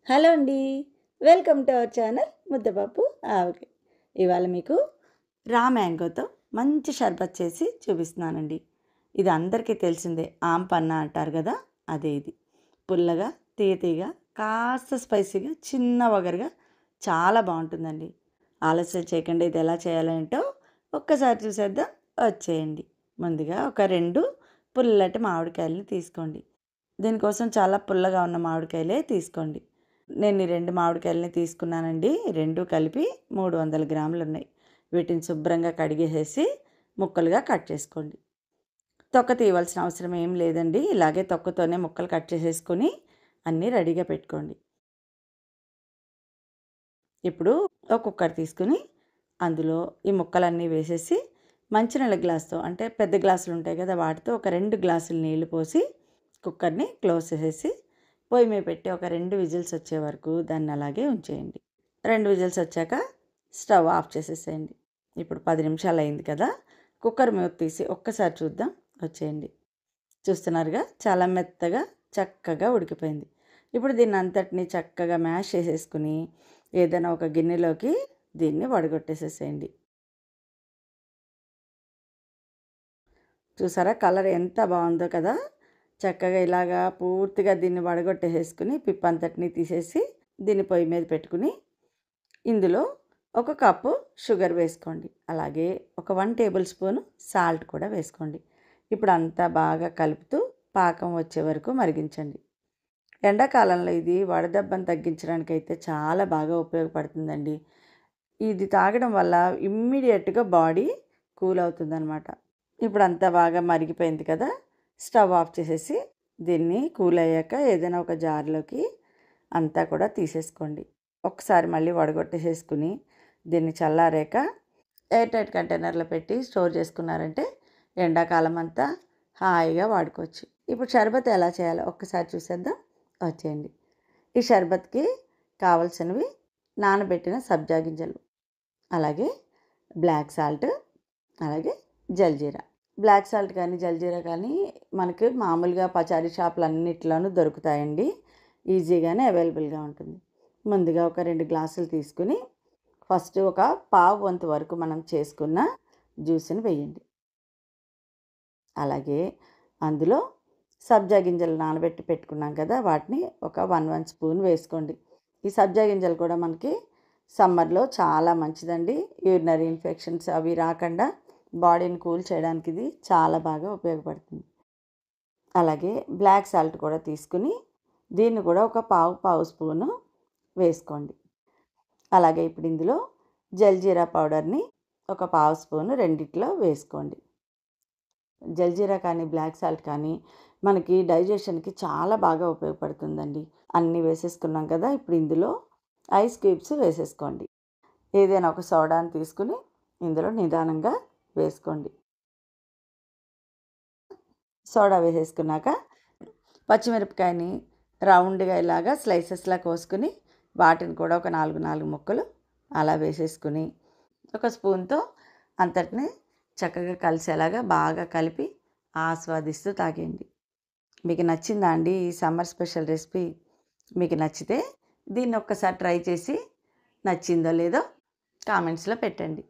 Hello అండి. Welcome to our channel ముద్దపప్పు ఆవకాయ. ఇవాళ మీకు రా మ్యాంగోతో మంచి షర్బత్ చేసి చూపిస్తున్నానండి. ఇది అందరికీ తెలిసిందే, ఆంపన్న అంటారు కదా, అదే ఇది. పుల్లగా, తీయగా, కాస్త స్పైసీగా, చిన్న వగరుగా చాలా బాగుంటుందండి. ఆలస్యం చేయకుండా ఇది ఎలా చేయాలంటో ఒక్కసారి చూసేద్దాం, వచ్చేయండి. ముందుగా ఒక 2 పుల్లటి మామిడికాయలని తీసుకోండి. దీనికోసం చాలా పుల్లగా ఉన్న మామిడికాయలే తీసుకోండి. నేను ఈ 2 మామిడికాయలని తీసుకున్నానండి. 2 కలిపి 300 గ్రాములు ఉన్నాయి. వీటిని శుభ్రంగా కడిగేసేసి ముక్కలుగా కట్ చేసుకోండి. తొక్క తీయవలసిన అవసరం ఏం లేదండి. ఇలాగే తొక్కతోనే ముక్కలు కట్ చేసేసుకొని అన్నీ రెడీగా పెట్టుకోండి. ఇప్పుడు ఒక కుక్కర్ తీసుకుని అందులో ఈ ముక్కలన్నీ వేసేసి మంచినీళ్ళ గ్లాస్తో, అంటే పెద్ద గ్లాసులు ఉంటాయి కదా, వాటితో ఒక 2 గ్లాసులు నీళ్లు పోసి కుక్కర్ని క్లోజ్ చేసేసి పొయ్యి మీద పెట్టి ఒక 2 విజిల్స్ వచ్చే వరకు దాన్ని అలాగే ఉంచేయండి. 2 విజిల్స్ వచ్చాక స్టవ్ ఆఫ్ చేసేసేయండి. ఇప్పుడు 10 నిమిషాలు అయింది కదా, కుక్కర్ మూత తీసి ఒక్కసారి చూద్దాం, వచ్చేయండి. చూస్తున్నారుగా, చాలా మెత్తగా చక్కగా ఉడికిపోయింది. ఇప్పుడు దీన్ని అంతటిని చక్కగా మ్యాష్ చేసేసుకుని ఏదైనా ఒక గిన్నెలోకి దీన్ని వడగొట్టేసేసేయండి. చూసారా, కలర్ ఎంత బాగుందో కదా. చక్కగా ఇలాగా పూర్తిగా దీన్ని వడగొట్టేసేసుకుని పిప్పంతటిని తీసేసి దీన్ని పొయ్యి మీద పెట్టుకుని ఇందులో ఒక కప్పు షుగర్ వేసుకోండి. అలాగే ఒక 1 టేబుల్ స్పూను సాల్ట్ కూడా వేసుకోండి. ఇప్పుడు అంతా బాగా కలుపుతూ పాకం వచ్చే వరకు మరిగించండి. ఎండాకాలంలో ఇది వడదెబ్బను తగ్గించడానికి అయితే చాలా బాగా ఉపయోగపడుతుందండి. ఇది తాగడం వల్ల ఇమ్మీడియట్గా బాడీ కూల్ అవుతుందన్నమాట. ఇప్పుడు అంతా బాగా మరిగిపోయింది కదా, స్టవ్ ఆఫ్ చేసేసి దీన్ని కూల్ అయ్యాక ఏదైనా ఒక జార్లోకి అంతా కూడా తీసేసుకోండి. ఒకసారి మళ్ళీ వడగొట్టేసేసుకుని దీన్ని చల్లారాక ఎయిర్ టైట్ కంటైనర్లో పెట్టి స్టోర్ చేసుకున్నారంటే ఎండాకాలం అంతా హాయిగా వాడుకోవచ్చు. ఇప్పుడు షర్బత్ ఎలా చేయాలో ఒక్కసారి చూసేద్దాం, వచ్చేయండి. ఈ షర్బత్కి కావలసినవి నానబెట్టిన సబ్జా గింజలు, అలాగే బ్లాక్ సాల్ట్, అలాగే జల్జీరా. బ్లాక్ సాల్ట్ కానీ జల్జీరా కానీ మనకి మామూలుగా పచారీ షాపులు అన్నిట్లోనూ దొరుకుతాయండి. ఈజీగానే అవైలబుల్గా ఉంటుంది. ముందుగా ఒక 2 గ్లాసులు తీసుకుని ఫస్ట్ ఒక పావు వంతు వరకు మనం చేసుకున్న జ్యూస్ని వేయండి. అలాగే అందులో సబ్జా గింజలు నానబెట్టి పెట్టుకున్నాం కదా, వాటిని ఒక 1 స్పూన్ వేసుకోండి. ఈ సబ్జా గింజలు కూడా మనకి సమ్మర్లో చాలా మంచిదండి. యూరినరీ ఇన్ఫెక్షన్స్ అవి రాకుండా బాడీని కూల్ చేయడానికి ఇది చాలా బాగా ఉపయోగపడుతుంది. అలాగే బ్లాక్ సాల్ట్ కూడా తీసుకుని దీన్ని కూడా ఒక పావు స్పూను వేసుకోండి. అలాగే ఇప్పుడు ఇందులో జల్జీరా పౌడర్ని ఒక పావు స్పూను రెండిట్లో వేసుకోండి. జల్జీరా కానీ బ్లాక్ సాల్ట్ కానీ మనకి డైజెషన్కి చాలా బాగా ఉపయోగపడుతుందండి. అన్నీ వేసేసుకున్నాం కదా, ఇప్పుడు ఇందులో ఐస్ క్యూబ్స్ వేసేసుకోండి. ఏదైనా ఒక సోడాని తీసుకుని ఇందులో నిదానంగా వేసుకోండి. సోడా వేసేసుకున్నాక పచ్చిమిరపకాయని రౌండ్గా ఇలాగా స్లైసెస్లా కోసుకుని వాటిని కూడా ఒక 4 ముక్కలు అలా వేసేసుకుని ఒక స్పూన్తో అంతటిని చక్కగా కలిసేలాగా బాగా కలిపి ఆస్వాదిస్తూ తాగేయండి. మీకు నచ్చిందా అండి ఈ సమ్మర్ స్పెషల్ రెసిపీ? మీకు నచ్చితే దీన్ని ఒక్కసారి ట్రై చేసి నచ్చిందో లేదో కామెంట్స్లో పెట్టండి.